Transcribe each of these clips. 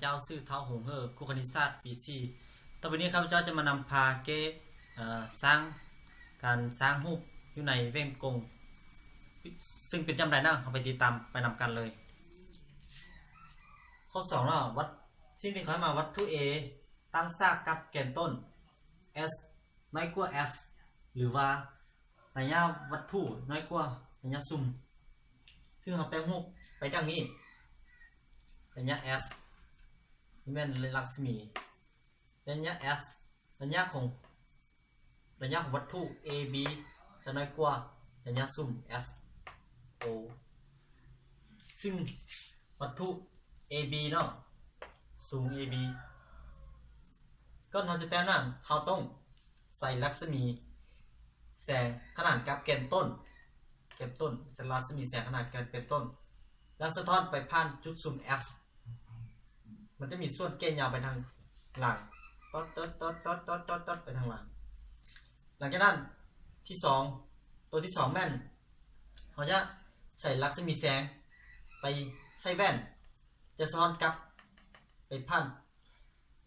เจ้าชื่อเท้าหงเฮอครูคณิตศาสตร์ปี4ต่อไปนี้ข้าพเจ้าจะมานำพาเกสร้างการสร้างรูปอยู่ในเว้นกงซึ่งเป็นจำได้นะเอาไปติดตามไปนำกันเลยข้อ2เนาะวัดสิ่งที่เขาให้มาวัตถุ A ตั้งซากกับแกนต้น S น้อยกว่า F หรือว่าระยะวัตถุน้อยกว่าระยะซุ่มซึ่งเราแต้มรูปไปดังนี้ระยะ F นี่เป็นลักษมีระยะ F ระยะของวัตถุ A B จะน้อยกว่าระยะซุ่ม F O ซึ่งวัตถุ A B เนาะสูง A B ก็เราจะแต้มนั้นเราต้องใส่ลักษมีแสงขนาดกับแกนต้นสลักษมีแสงขนาดแกนต้นแล้วสะท้อนไปผ่านจุดซูม F มันจะมีส่วนเกณฑ์ยาวไปทางหลังตดไปทางหลังหลังจากนั้นที่2ตัวที่2แม่นเราจะใส่ลักษมีแสงไปใส่แว่นจะสะท้อนกลับไปผ่าน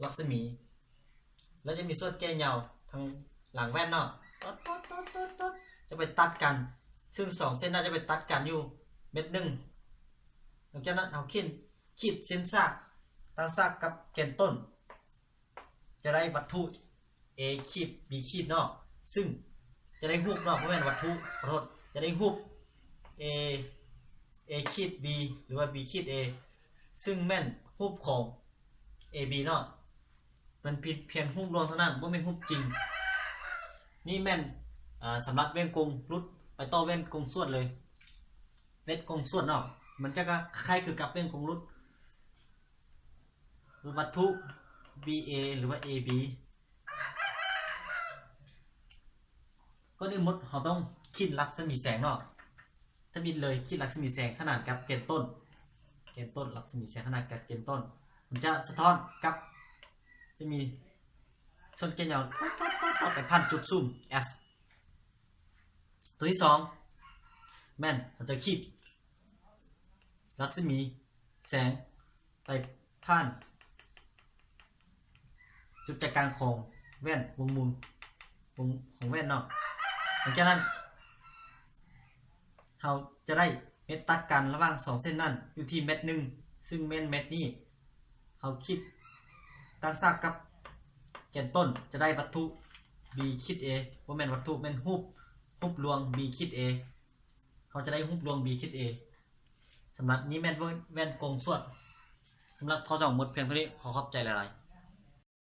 ลักษมีแล้วจะมีส่วนเกณฑ์ยาวทางหลังแว่นเนาะจะไปตัดกันซึ่ง2เส้นน่าจะไปตัดกันอยู่เม็ดนึงหลังจากนั้นเอาขีดเส้นซากตั้งซากกับแกนต้นจะได้วัตถุ A ขีด B ขีดเนาะซึ่งจะได้รูปเนาะเพราะเป็นวัตถุขอโทษจะได้รูป A ขีด B หรือว่า B ขีด A ซึ่งแม่นรูปของ AB เนาะมันเพียงรูปรวมเท่านั้นไม่เป็นรูปจริงนี่แม่นสำหรับเว้นกงรุดไปต่อเว้นกงสวดเลยเว้นกงสวดเนาะมันจะคล้ายคือกับเว้นกงรุดวัตถุ BA หรือว่า AB ก็นี่มดเราต้องคิดลักษมีแสงเนาะถ้าบินเลยคิดลักษมีแสงขนาดกับแกนต้นลักษมีแสงขนาดกับแกนต้นมันจะสะท้อนกับจะมีชนเกณฑ์ยาวไปพันจุดซูม F ตัวที่2แม่นเราจะคิดลักษมีแสงไปผ่านจุดกลางของแว่นวงมุมของแว่นเนาะหลังจากนั้นเราจะได้เม็ดตัดกันระหว่าง2เส้นนั้นอยู่ที่เม็ดนึงซึ่งเม็ดนี้เราคิดตั้งซากกับแกนต้นจะได้วัตถุ B คิด A ว่าแม่นวัตถุแม่นรูปลวง B คิด A เขาจะได้รูปลวง B คิด A สำหรับนี้แม่นแว่นกงสวดสำหรับข้อ2หมดเพียงเท่านี้ขอขอบใจหลายๆ